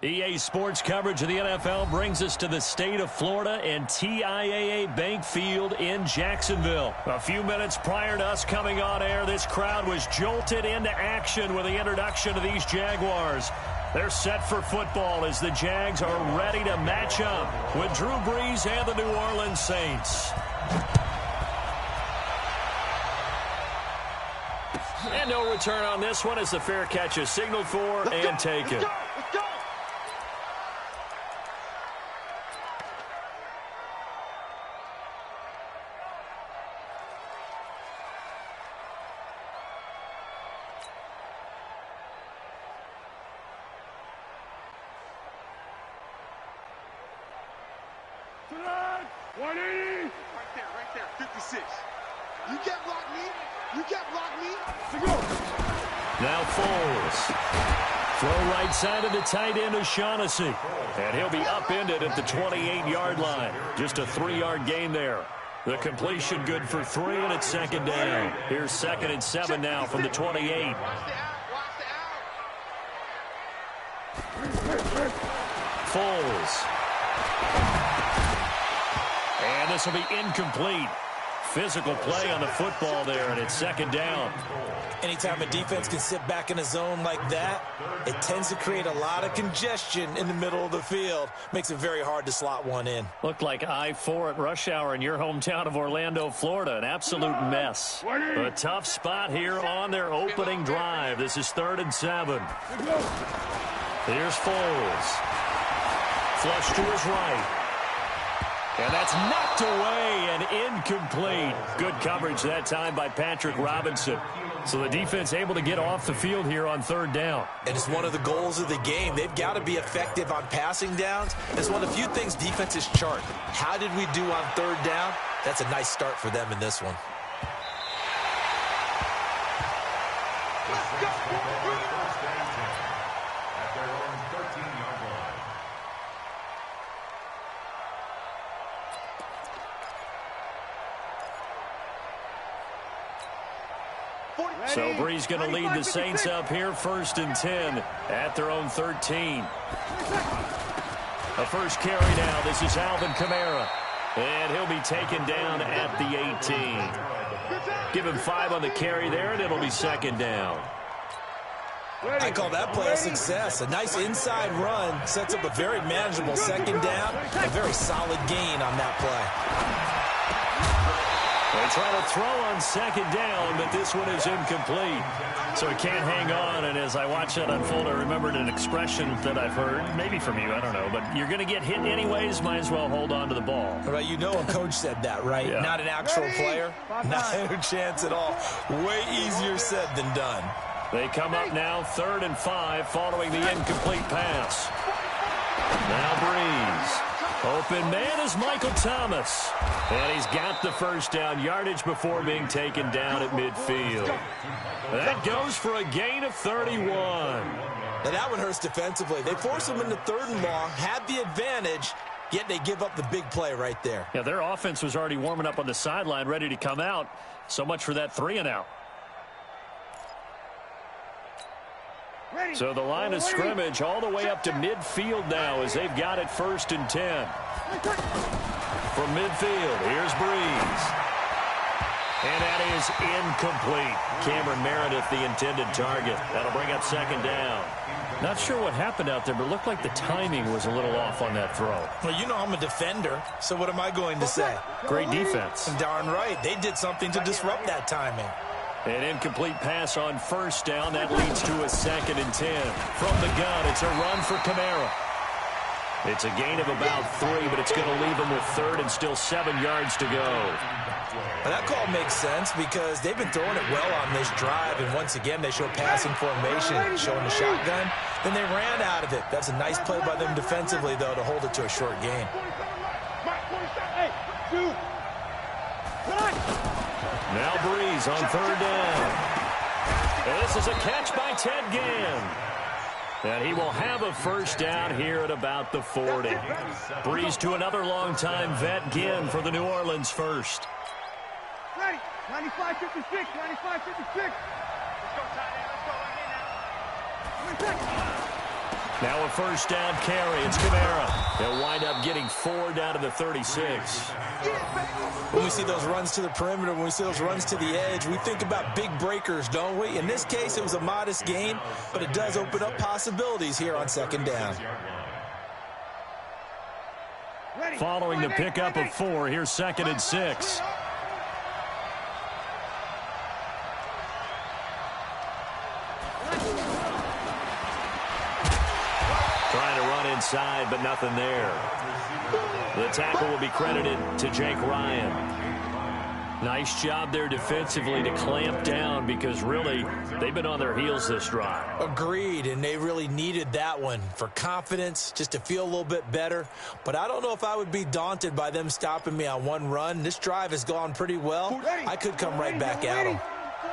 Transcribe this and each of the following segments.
EA Sports coverage of the NFL brings us to the state of Florida and TIAA Bank Field in Jacksonville. A few minutes prior to us coming on air, this crowd was jolted into action with the introduction of these Jaguars. They're set for football as the Jags are ready to match up with Drew Brees and the New Orleans Saints. And no return on this one as the fair catch is signaled for and taken. Right there, 56. You can't block me. You can't block me. Now Foles. Throw right side of the tight end O'Shaughnessy. And he'll be upended at the 28-yard line. Just a 3-yard gain there. The completion good for 3, and it's second down. Here's 2nd and 7 now from the 28. Foles. And this will be incomplete. Physical play on the football there, and it's second down. Anytime a defense can sit back in a zone like that, it tends to create a lot of congestion in the middle of the field. Makes it very hard to slot one in. Looked like I-4 at rush hour in your hometown of Orlando, Florida. An absolute mess. A tough spot here on their opening drive. This is 3rd and 7. Here's Foles. Flush to his right. And that's knocked away and incomplete. Good coverage that time by Patrick Robinson. So the defense able to get off the field here on 3rd down. And it's one of the goals of the game. They've got to be effective on passing downs. It's one of the few things defenses chart. How did we do on 3rd down? That's a nice start for them in this one. So Brees going to lead the Saints up here 1st and 10 at their own 13. A first carry now. This is Alvin Kamara. And he'll be taken down at the 18. Give him 5 on the carry there, and it'll be 2nd down. I call that play a success. A nice inside run sets up a very manageable 2nd down. A very solid gain on that play. They try to throw on 2nd down, but this one is incomplete. So he can't hang on, and as I watch that unfold, I remembered an expression that I've heard, maybe from you, I don't know, but you're going to get hit anyways, might as well hold on to the ball. Right, you know a coach said that, right? Yeah. Not an actual player. Not a chance at all. Way easier said than done. They come up now 3rd and 5 following the incomplete pass. Now Brees. Open man is Michael Thomas. And he's got the first down yardage before being taken down at midfield. That goes for a gain of 31. Now that one hurts defensively. They force him into 3rd and long, had the advantage, yet they give up the big play right there. Yeah, their offense was already warming up on the sideline, ready to come out. So much for that 3 and out. So the line of scrimmage all the way up to midfield now as they've got it 1st and 10. From midfield, here's Brees. And that is incomplete. Cameron Meredith, the intended target. That'll bring up 2nd down. Not sure what happened out there, but it looked like the timing was a little off on that throw. Well, you know I'm a defender, so what am I going to say? Great defense. Darn right. They did something to disrupt that timing. An incomplete pass on 1st down. That leads to a 2nd and 10. From the gun, it's a run for Kamara. It's a gain of about 3, but it's going to leave them with 3rd and still 7 yards to go. Well, that call makes sense because they've been throwing it well on this drive, and once again they show passing formation, showing the shotgun. Then they ran out of it. That's a nice play by them defensively, though, to hold it to a short gain. Now Brees on 3rd down. And this is a catch by Ted Ginn. And he will have a first down here at about the 40. Brees to another longtime vet, Ginn, for the New Orleans first. Ready. 95-56. 95-56. Let's go, tight end. Let's go right here now. Now a first down carry. It's Kamara. They'll wind up getting 4 down to the 36. When we see those runs to the perimeter, when we see those runs to the edge, we think about big breakers, don't we? In this case, it was a modest gain, but it does open up possibilities here on second down. Following the pickup of 4, here's 2nd and 6. Trying to run inside, but nothing there. The tackle will be credited to Jake Ryan. Nice job there defensively to clamp down because really they've been on their heels this drive. Agreed, and they really needed that one for confidence, just to feel a little bit better. But I don't know if I would be daunted by them stopping me on one run. This drive has gone pretty well. I could come right back at them.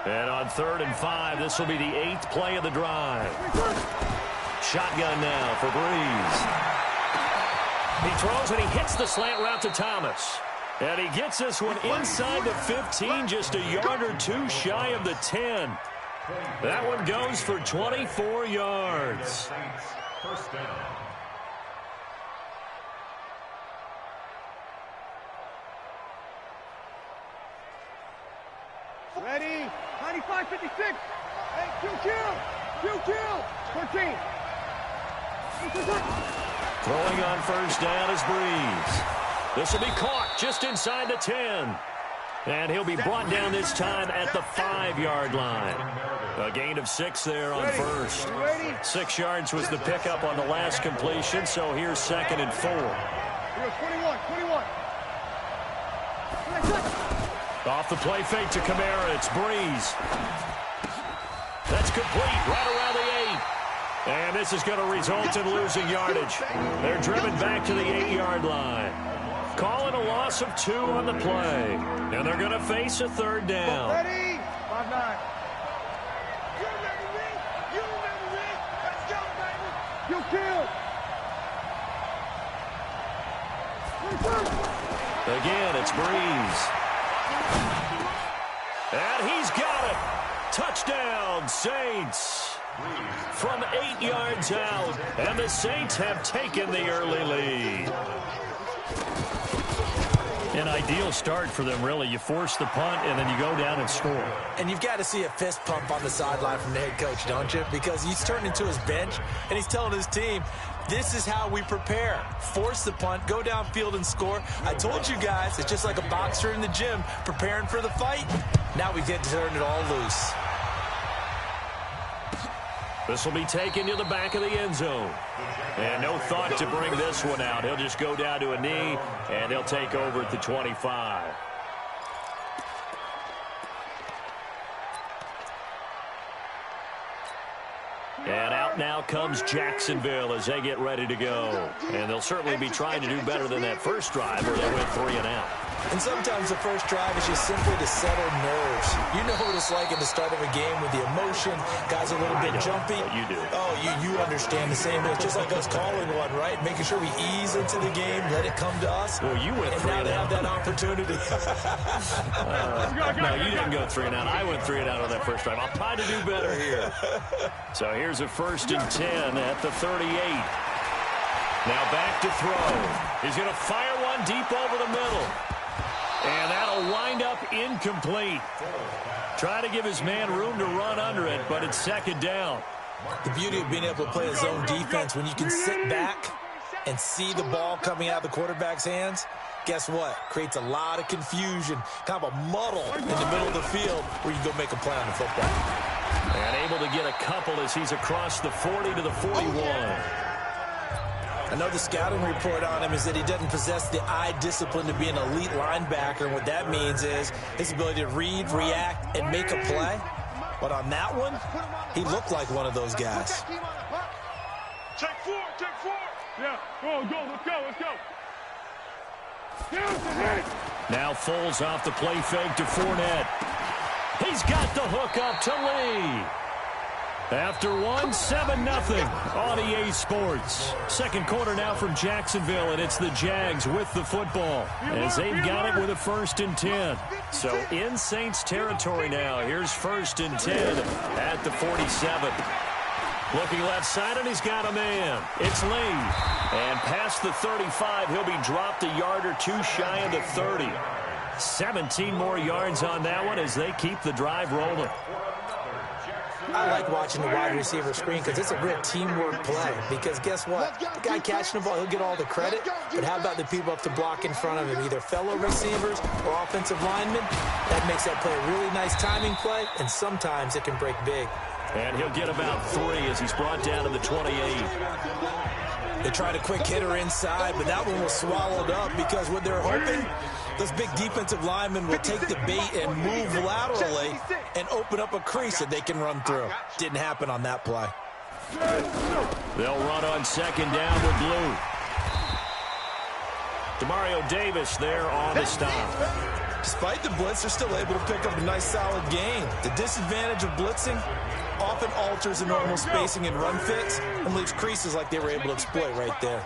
And on 3rd and 5, this will be the 8th play of the drive. Shotgun now for Breeze. He throws and he hits the slant route to Thomas. And he gets this one inside the 15, just a yard or 2 shy of the 10. That one goes for 24 yards. First down. Ready? 95-56. Hey, QQ. 13. Throwing on first down is Breeze. This will be caught just inside the 10. And he'll be brought down this time at the 5-yard line. A gain of 6 there on first. 6 yards was the pickup on the last completion, so here's 2nd and 4. 21. Off the play fake to Kamara, it's Breeze. That's complete right around the 8. And this is going to result in losing yardage. They're driven back to the 8-yard line. Calling a loss of 2 on the play. And they're going to face a 3rd down. Ready? 5-9. You remember me? Let's go, baby. You killed. Again, it's Breeze. And he's got it. Touchdown, Saints. From 8 yards out. And the Saints have taken the early lead. An ideal start for them, really. You force the punt, and then you go down and score. And you've got to see a fist pump on the sideline from the head coach, don't you? Because he's turned into his bench, and he's telling his team, this is how we prepare. Force the punt, go downfield and score. I told you guys, it's just like a boxer in the gym preparing for the fight. Now we get to turn it all loose. This will be taken to the back of the end zone. And no thought to bring this one out. He'll just go down to a knee, and they'll take over at the 25. And out now comes Jacksonville as they get ready to go. And they'll certainly be trying to do better than that first drive where they went 3 and out. And sometimes the first drive is just simply to settle nerves. You know what it's like at the start of a game with the emotion. Guys are a little bit jumpy. You do. Oh, you understand the same. It's just like us calling one, right? Making sure we ease into the game, let it come to us. Well, you went 3 and out. And now they have that opportunity. No, you didn't go 3 and out. I went 3 and out on that first drive. I'll try to do better here. So here's a 1st and 10 at the 38. Now back to throw. He's going to fire one deep over the middle. And that'll wind up incomplete. Try to give his man room to run under it, but it's 2nd down. The beauty of being able to play a zone defense when you can sit back and see the ball coming out of the quarterback's hands, guess what? Creates a lot of confusion, kind of a muddle in the middle of the field where you go make a play on the football. And able to get a couple as he's across the 40 to the 41. Another scouting report on him is that he doesn't possess the eye discipline to be an elite linebacker. And what that means is his ability to read, react, and make a play. But on that one, he looked like one of those guys. Take 4. Yeah, go, let's go. Now Foles off the play fake to Fournette. He's got the hook up to Lee. After 7-0 on EA Sports. Second quarter now from Jacksonville, and it's the Jags with the football as they've got it with a 1st and 10. So in Saints territory now. Here's 1st and 10 at the 47. Looking left side, and he's got a man. It's Lee. And past the 35, he'll be dropped a yard or two shy of the 30. 17 more yards on that one as they keep the drive rolling. I like watching the wide receiver screen because it's a real teamwork play. Because guess what? The guy catching the ball, he'll get all the credit. But how about the people up to block in front of him, either fellow receivers or offensive linemen? That makes that play a really nice timing play, and sometimes it can break big. And he'll get about 3 as he's brought down to the 28. They tried a quick hitter inside, but that one was swallowed up because what they're hoping, those big defensive linemen will take the bait and move laterally and open up a crease that they can run through. Didn't happen on that play. They'll run on second down with blue. Demario Davis there on the stop. Despite the blitz, they're still able to pick up a nice solid gain. The disadvantage of blitzing often alters the normal spacing and run fits and leaves creases like they were able to exploit right there.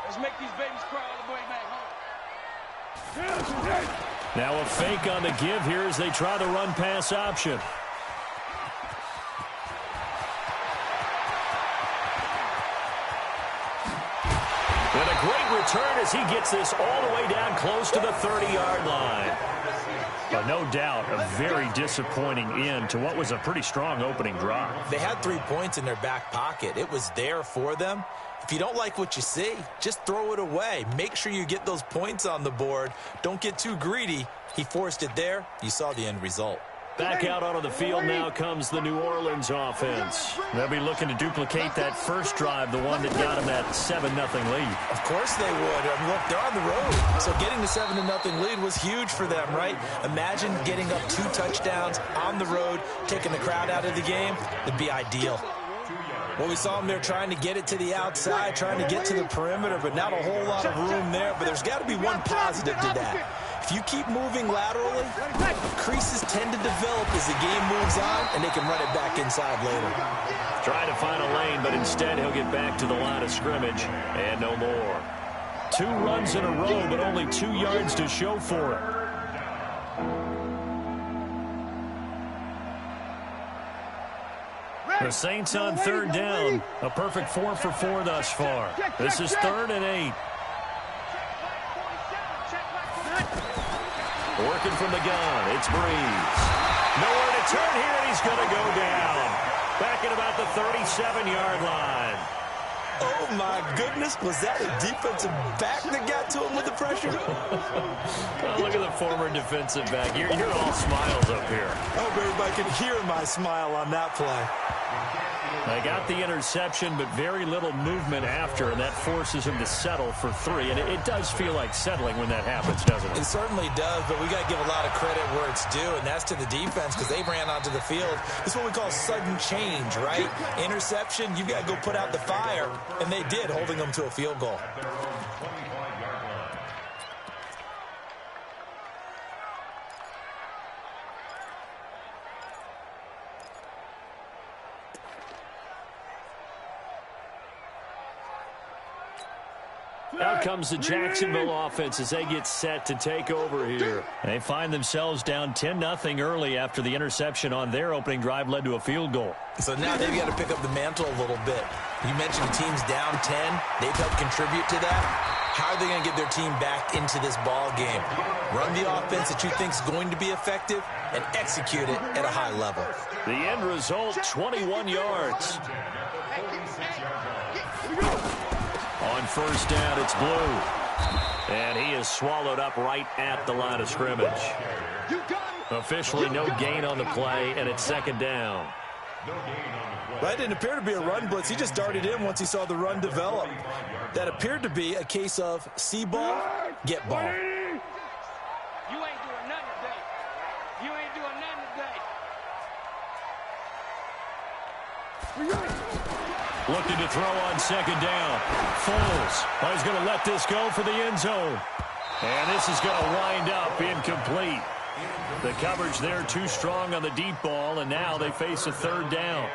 Let's make these babies cry all the way back home. Now a fake on the give here as they try the run-pass option. And a great return as he gets this all the way down close to the 30-yard line. But no doubt, a very disappointing end to what was a pretty strong opening drive. They had 3 points in their back pocket. It was there for them. If you don't like what you see, just throw it away. Make sure you get those points on the board. Don't get too greedy. He forced it there. You saw the end result. Back out onto the field now comes the New Orleans offense. They'll be looking to duplicate that first drive, the one that got them that 7-0 lead. Of course they would. I mean, look, they're on the road. So getting the 7-0 lead was huge for them, right? Imagine getting up 2 touchdowns on the road, taking the crowd out of the game. It'd be ideal. Well, we saw them there trying to get it to the outside, trying to get to the perimeter, but not a whole lot of room there. But there's got to be one positive to that. If you keep moving laterally, creases tend to develop as the game moves on, and they can run it back inside later. Trying to find a lane, but instead he'll get back to the line of scrimmage, and no more. 2 runs in a row, but only 2 yards to show for it. The Saints on third down. A perfect 4 for 4 thus far. This is 3rd and 8. Working from the gun, it's Breeze. Nowhere to turn here, and he's going to go down. Back at about the 37-yard line. Oh, my goodness. Was that a defensive back that got to him with the pressure? Oh, look at the former defensive back. You're all smiles up here. I hope everybody can hear my smile on that play. They got the interception, but very little movement after, and that forces him to settle for 3. And it does feel like settling when that happens, doesn't it? It certainly does, but we got to give a lot of credit where it's due, and that's to the defense because they ran onto the field. It's what we call sudden change, right? Interception, you've got to go put out the fire, and they did, holding them to a field goal. Out comes the Jacksonville offense as they get set to take over here. They find themselves down 10-0 early after the interception on their opening drive led to a field goal. So now they've got to pick up the mantle a little bit. You mentioned the team's down 10. They've helped contribute to that. How are they going to get their team back into this ball game? Run the offense that you think is going to be effective and execute it at a high level. The end result, 21 yards. On first down, it's Blue. And he is swallowed up right at the line of scrimmage. Officially no gain on the play, and it's second down. That didn't appear to be a run blitz. He just darted in once he saw the run develop. That appeared to be a case of see ball, get ball. You ain't doing nothing today. You ain't doing nothing today. Looking to throw on second down. Foles. Oh, he's going to let this go for the end zone. And this is going to wind up incomplete. The coverage there too strong on the deep ball, and now they face a third down.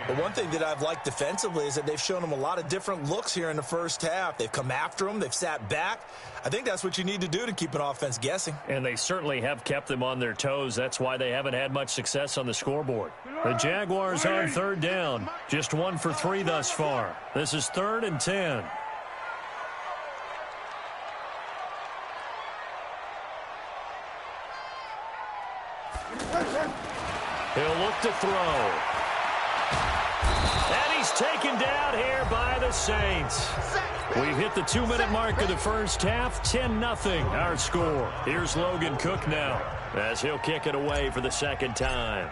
But one thing that I've liked defensively is that they've shown them a lot of different looks here in the first half. They've come after them. They've sat back. I think that's what you need to do to keep an offense guessing. And they certainly have kept them on their toes. That's why they haven't had much success on the scoreboard. The Jaguars on third down. Just 1 for 3 thus far. This is 3rd and 10. He'll look to throw. And he's taken down here by the Saints. We've hit the 2-minute mark of the first half. 10-0 our score. Here's Logan Cook now as he'll kick it away for the second time.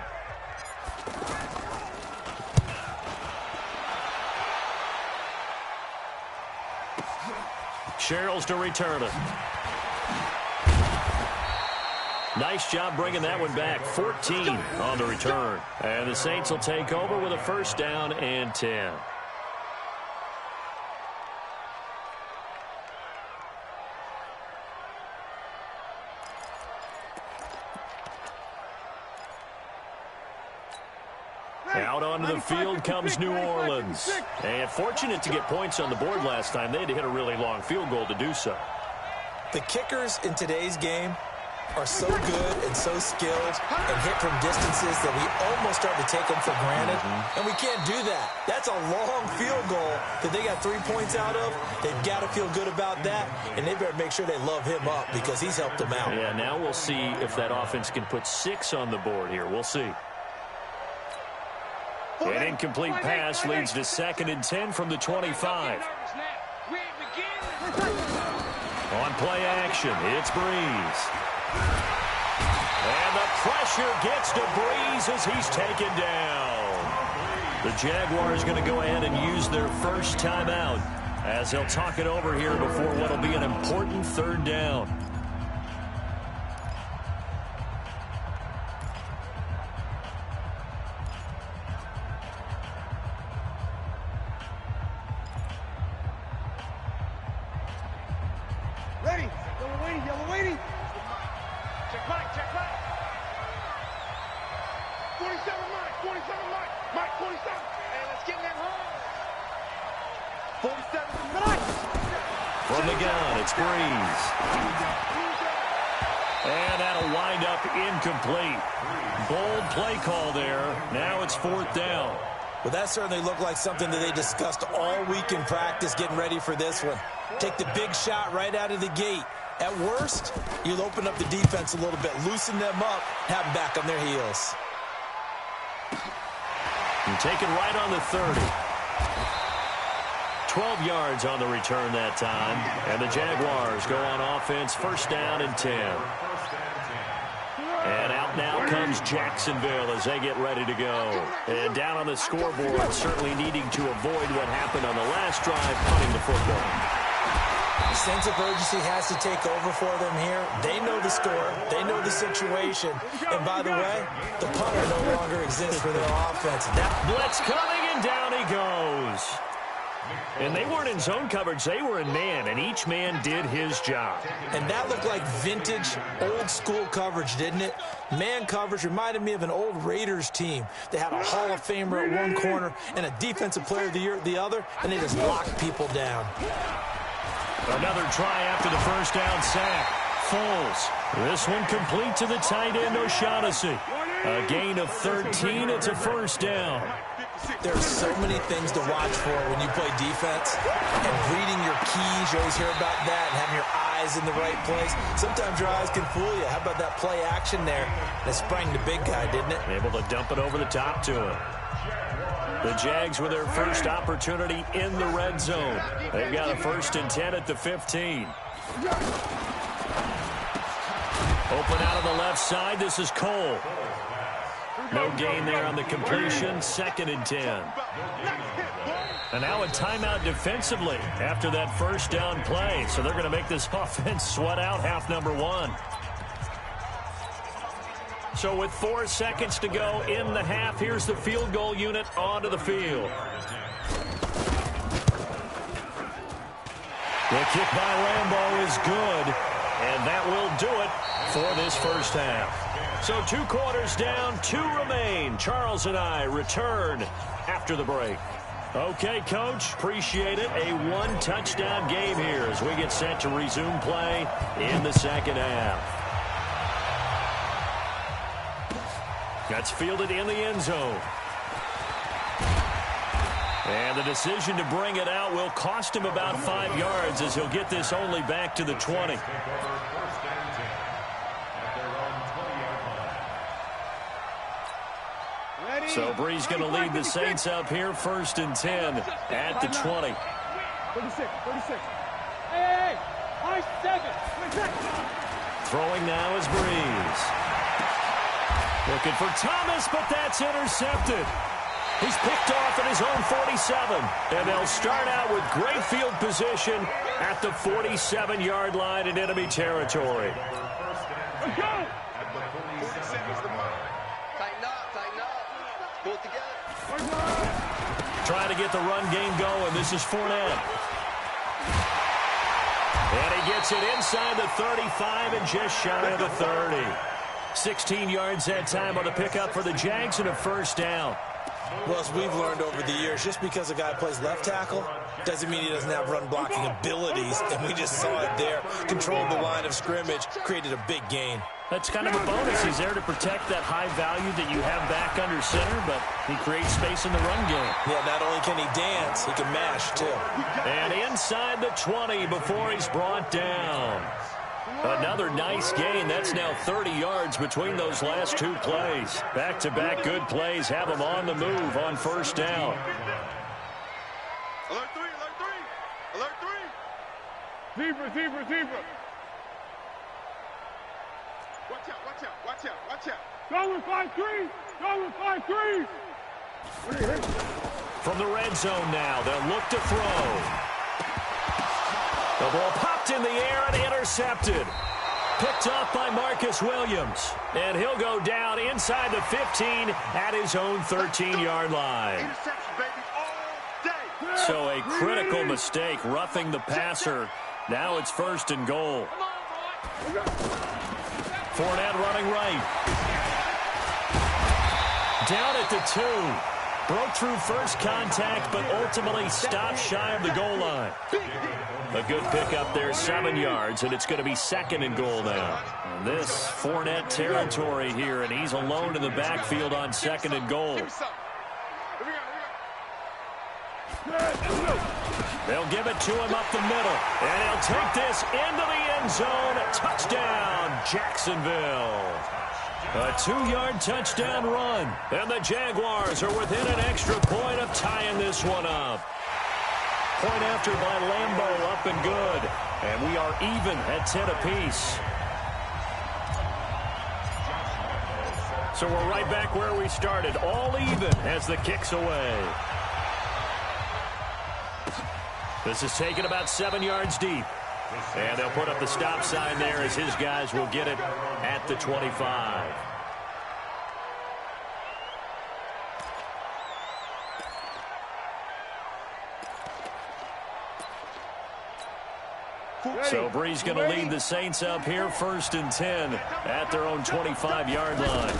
Sherrills to return it. Nice job bringing that one back. 14 on the return. And the Saints will take over with a first down and 10. Out onto the field comes New Orleans. And fortunate to get points on the board last time. They had to hit a really long field goal to do so. The kickers in today's game are so good and so skilled and hit from distances that we almost start to take them for granted. And we can't do that. That's a long field goal that they got 3 points out of. They've got to feel good about that, and they better make sure they love him up because he's helped them out. Yeah, now we'll see if that offense can put 6 on the board here. We'll see. An incomplete pass leads to 2nd and 10 from the 25. On play action, it's Breeze. And the pressure gets to Breeze as he's taken down. The Jaguars going to go ahead and use their first timeout as they'll talk it over here before what will be an important third down. Ready. Yellow waiting. Check Mike. 47 Mike. 47. Hey, let's get in that hole. 47 Mike. From the gun, it's Breeze. And that'll wind up incomplete. Bold play call there. Now it's 4th down. Well, that certainly looked like something that they discussed all week in practice getting ready for this one. Take the big shot right out of the gate. At worst, you'll open up the defense a little bit, loosen them up, have them back on their heels. And taken right on the 30. 12 yards on the return that time. And the Jaguars go on offense, first down and 10. And out now comes Jacksonville as they get ready to go. And down on the scoreboard, certainly needing to avoid what happened on the last drive, punting the football. A sense of urgency has to take over for them here. They know the score. They know the situation. And by the way, the punter no longer exists for their offense. That blitz coming, and down he goes. And they weren't in zone coverage. They were in man, and each man did his job. And that looked like vintage, old-school coverage, didn't it? Man coverage reminded me of an old Raiders team. They had a Hall of Famer at one corner and a Defensive Player of the Year at the other, and they just locked people down. Another try after the first down sack. Foles. This one complete to the tight end, O'Shaughnessy. A gain of 13. It's a first down. There are so many things to watch for when you play defense. And reading your keys, you always hear about that, and having your eyes in the right place. Sometimes your eyes can fool you. How about that play action there? That sprang the big guy, didn't it? Able to dump it over the top to him. The Jags with their first opportunity in the red zone. They've got a 1st and 10 at the 15. Open out of the left side. This is Cole. No gain there on the completion. 2nd and 10. And now a timeout defensively after that first down play. So they're going to make this offense sweat out half number 1. So with 4 seconds to go in the half, here's the field goal unit onto the field. The kick by Lambeau is good. And that will do it for this first half. So 2 quarters down, 2 remain. Charles and I return after the break. Okay, Coach, appreciate it. A 1-touchdown game here as we get set to resume play in the second half. That's fielded in the end zone. And the decision to bring it out will cost him about 5 yards as he'll get this only back to the 20. So Bree's going to lead the Saints up here, 1st and 10 at the 20. 36. Hey, high 7. Throwing now is Breeze. Looking for Thomas, but that's intercepted. He's picked off at his own 47. And they'll start out with great field position at the 47-yard line in enemy territory. Let's go! Trying to get the run game going. This is Fournette. And he gets it inside the 35 and just shy of the 30. 16 yards that time on the pickup for the Jags and a first down. Well, as we've learned over the years, just because a guy plays left tackle doesn't mean he doesn't have run blocking abilities. And we just saw it there. Controlled the line of scrimmage, created a big gain. That's kind of a bonus. He's there to protect that high value that you have back under center, but he creates space in the run game. Yeah, not only can he dance, he can mash, too. And inside the 20 before he's brought down. Another nice gain. That's now 30 yards between those last 2 plays. Back-to-back good plays have him on the move on first down. Alert 3. Zebra. Watch out. Go with 5-3. From the red zone now, they'll look to throw. The ball popped in the air and intercepted. Picked off by Marcus Williams. And he'll go down inside the 15 at his own 13-yard line. So a critical mistake, roughing the passer. Now it's 1st and goal. Fournette running right. Down at the 2. Broke through first contact, but ultimately stopped shy of the goal line. A good pickup there, 7 yards, and it's going to be 2nd and goal now. And this Fournette territory here, and he's alone in the backfield on 2nd and goal. They'll give it to him up the middle, and he'll take this into the end zone. Touchdown, Jacksonville. A 2-yard touchdown run, and the Jaguars are within an extra point of tying this one up. Point after by Lambeau, up and good. And we are even at 10 apiece. So we're right back where we started, all even as the kick's away. This is taken about 7 yards deep. And they'll put up the stop sign there as his guys will get it at the 25. So Bree's going to lead the Saints up here, 1st and 10 at their own 25-yard line.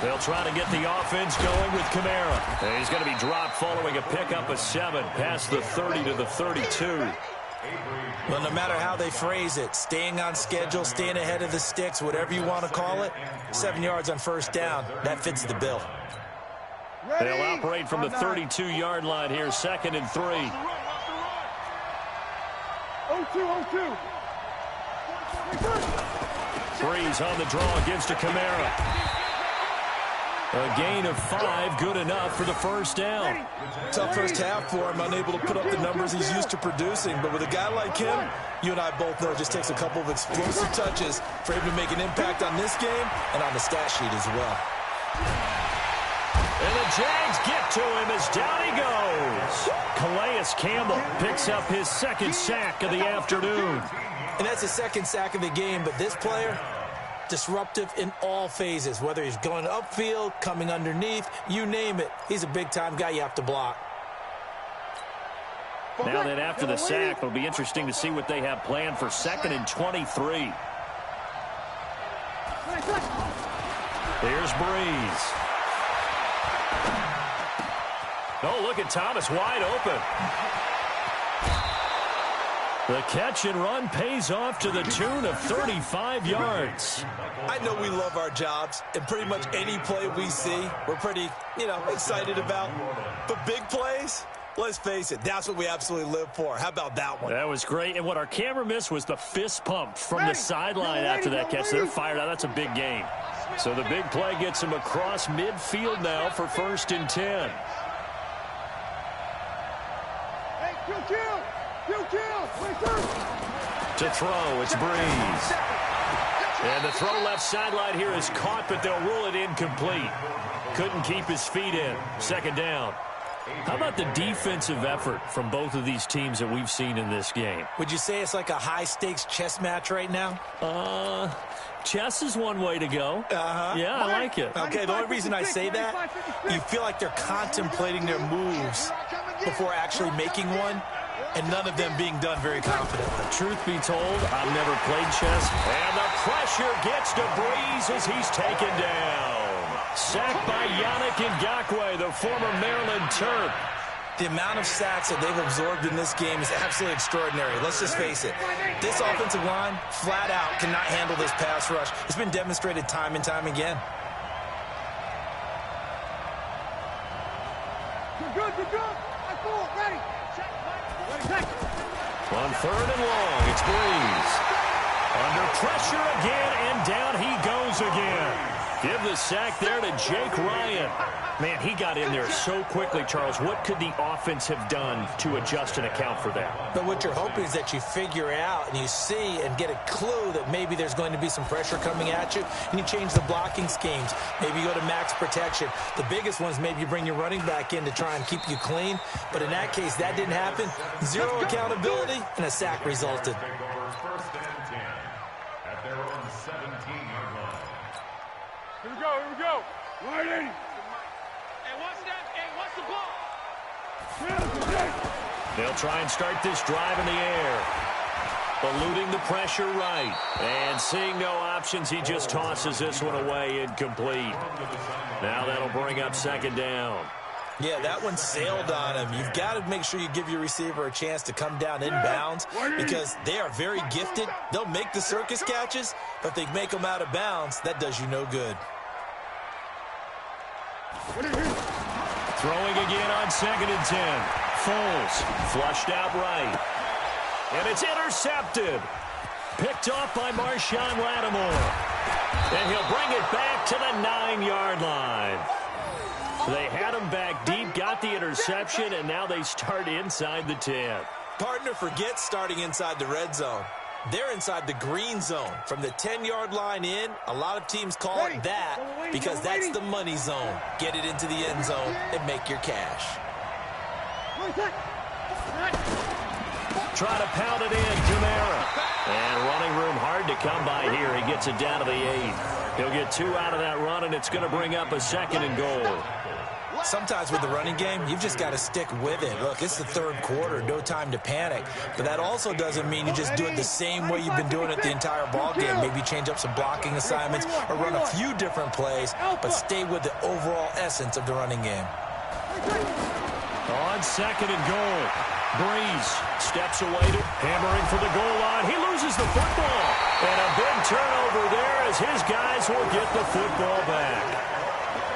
They'll try to get the offense going with Kamara. And he's going to be dropped following a pickup of 7 past the 30 to the 32. Well, no matter how they phrase it, staying on schedule, staying ahead of the sticks, whatever you want to call it, 7 yards on first down, that fits the bill. They'll operate from the 32-yard line here, 2nd and 3. 0-2. Breeze on the draw, gives to Kamara. A gain of 5, good enough for the first down. Tough first half for him, unable to put up the numbers he's used to producing. But with a guy like him, you and I both know it just takes a couple of explosive touches for him to make an impact on this game and on the stat sheet as well. And the Jags get to him as down he goes. Calais Campbell picks up his 2nd sack of the afternoon. And that's his 2nd sack of the game, but this player, disruptive in all phases, whether he's going upfield, coming underneath, you name it. He's a big-time guy you have to block. Now then, after the sack, it'll be interesting to see what they have planned for 2nd and 23. Here's Breeze. Oh, look at Thomas wide open. The catch and run pays off to the tune of 35 yards. I know we love our jobs, and pretty much any play we see, we're pretty, excited about. But big plays, let's face it, that's what we absolutely live for. How about that one? That was great, and what our camera missed was the fist pump from the sideline after that catch. They're fired out. That's a big gain. So the big play gets him across midfield now for 1st and 10. To throw, it's Breeze. And the throw left sideline here is caught, but they'll rule it incomplete. Couldn't keep his feet in. 2nd down. How about the defensive effort from both of these teams that we've seen in this game? Would you say it's like a high-stakes chess match right now? Chess is one way to go. Yeah, I like it. Okay, the only reason I say that, you feel like they're contemplating their moves before actually making one, and none of them being done very confidently. Truth be told, I've never played chess. And the pressure gets to Breeze as he's taken down. Sacked by Yannick Ngakoue, the former Maryland Terp. The amount of sacks that they've absorbed in this game is absolutely extraordinary. Let's just face it. This offensive line, flat out, cannot handle this pass rush. It's been demonstrated time and time again. You're good, you're good. That's cool, ready. On 3rd and long, it's Breeze. Under pressure again, and down he goes again. Give the sack there to Jake Ryan. Man, he got in there so quickly, Charles. What could the offense have done to adjust and account for that? But what you're hoping is that you figure out and you see and get a clue that maybe there's going to be some pressure coming at you, and you change the blocking schemes. Maybe you go to max protection. The biggest ones, maybe you bring your running back in to try and keep you clean. But in that case, that didn't happen. Zero accountability, and a sack resulted. Here we go, here we go. Right in. Hey, watch the ball. They'll try and start this drive in the air. Eluding the pressure right. And seeing no options, he just tosses this one away incomplete. Now that'll bring up 2nd down. Yeah, that one sailed on him. You've got to make sure you give your receiver a chance to come down inbounds because they are very gifted. They'll make the circus catches, but if they make them out of bounds, that does you no good. Throwing again on 2nd and 10. Foles flushed out right. And it's intercepted. Picked off by Marshawn Lattimore. And he'll bring it back to the 9-yard line. They had him back deep, got the interception, and now they start inside the 10. Partner, forget starting inside the red zone. They're inside the green zone. From the 10-yard line in, a lot of teams call it that because that's the money zone. Get it into the end zone and make your cash. Try to pound it in, Kamara. And running room hard to come by here. He gets it down to the 8. He'll get 2 out of that run, and it's going to bring up a 2nd and goal. Sometimes with the running game, you've just got to stick with it. Look, it's the 3rd quarter, no time to panic. But that also doesn't mean you just do it the same way you've been doing it the entire ball game. Maybe change up some blocking assignments or run a few different plays, but stay with the overall essence of the running game. On 2nd and goal, Breeze steps away to hammering for the goal line. He loses the football. And a big turnover there as his guys will get the football back.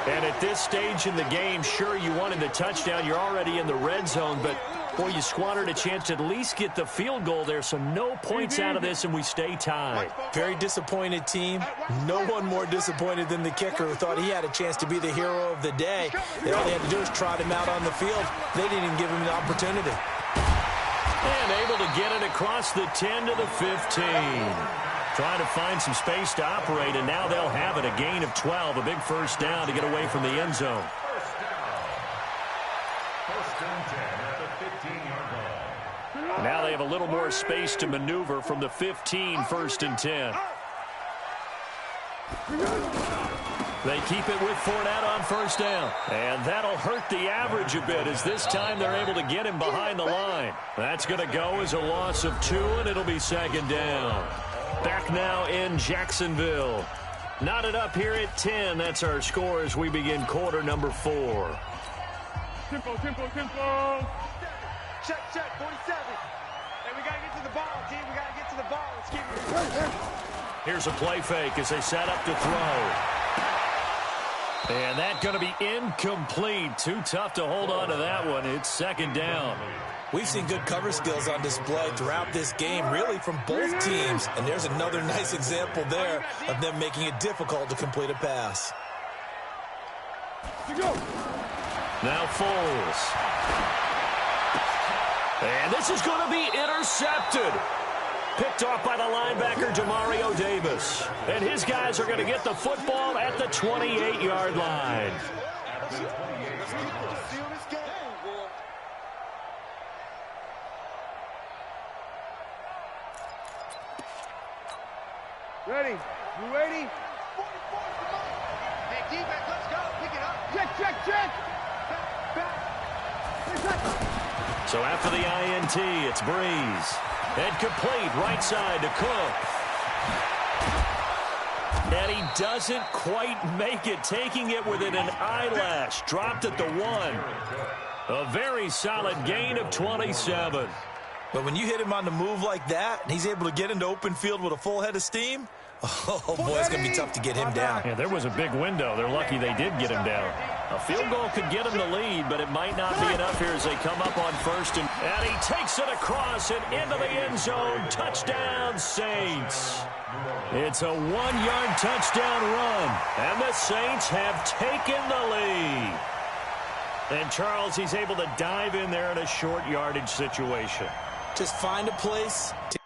And at this stage in the game, sure, you wanted the touchdown. You're already in the red zone, but, boy, you squandered a chance to at least get the field goal there, so no points out of this, and we stay tied. Very disappointed team. No one more disappointed than the kicker who thought he had a chance to be the hero of the day. All they had to do was trot him out on the field. They didn't even give him the opportunity. And able to get it across the 10 to the 15. Trying to find some space to operate, and now they'll have it. A gain of 12, a big first down to get away from the end zone. Now they have a little more space to maneuver from the 15, 1st and 10. They keep it with Fournette on first down. And that'll hurt the average a bit as this time they're able to get him behind the line. That's going to go as a loss of 2, and it'll be second down. Back now in Jacksonville. Knotted up here at 10. That's our score as we begin quarter number 4. Tempo. Check, 47. Hey, we got to get to the ball, team. We got to get to the ball. Let's keep it. Here's a play fake as they set up to throw. And that's going to be incomplete. Too tough to hold on to that one. It's second down. We've seen good cover skills on display throughout this game, really from both teams. And there's another nice example there of them making it difficult to complete a pass. Now Foles. And this is going to be intercepted. Picked off by the linebacker, Demario Davis. And his guys are going to get the football at the 28-yard line. Ready? You ready? Hey, defense, let's go. Pick it up. Check. So after the INT, it's Breeze. And complete right side to Cook. And he doesn't quite make it, taking it within an eyelash. Dropped at the 1. A very solid gain of 27. But when you hit him on the move like that, and he's able to get into open field with a full head of steam, oh, boy, it's going to be tough to get him down. Yeah, there was a big window. They're lucky they did get him down. A field goal could get him the lead, but it might not be enough here as they come up on first. And he takes it across and into the end zone. Touchdown, Saints. It's a 1-yard touchdown run, and the Saints have taken the lead. And Charles, he's able to dive in there in a short yardage situation. Just find a place to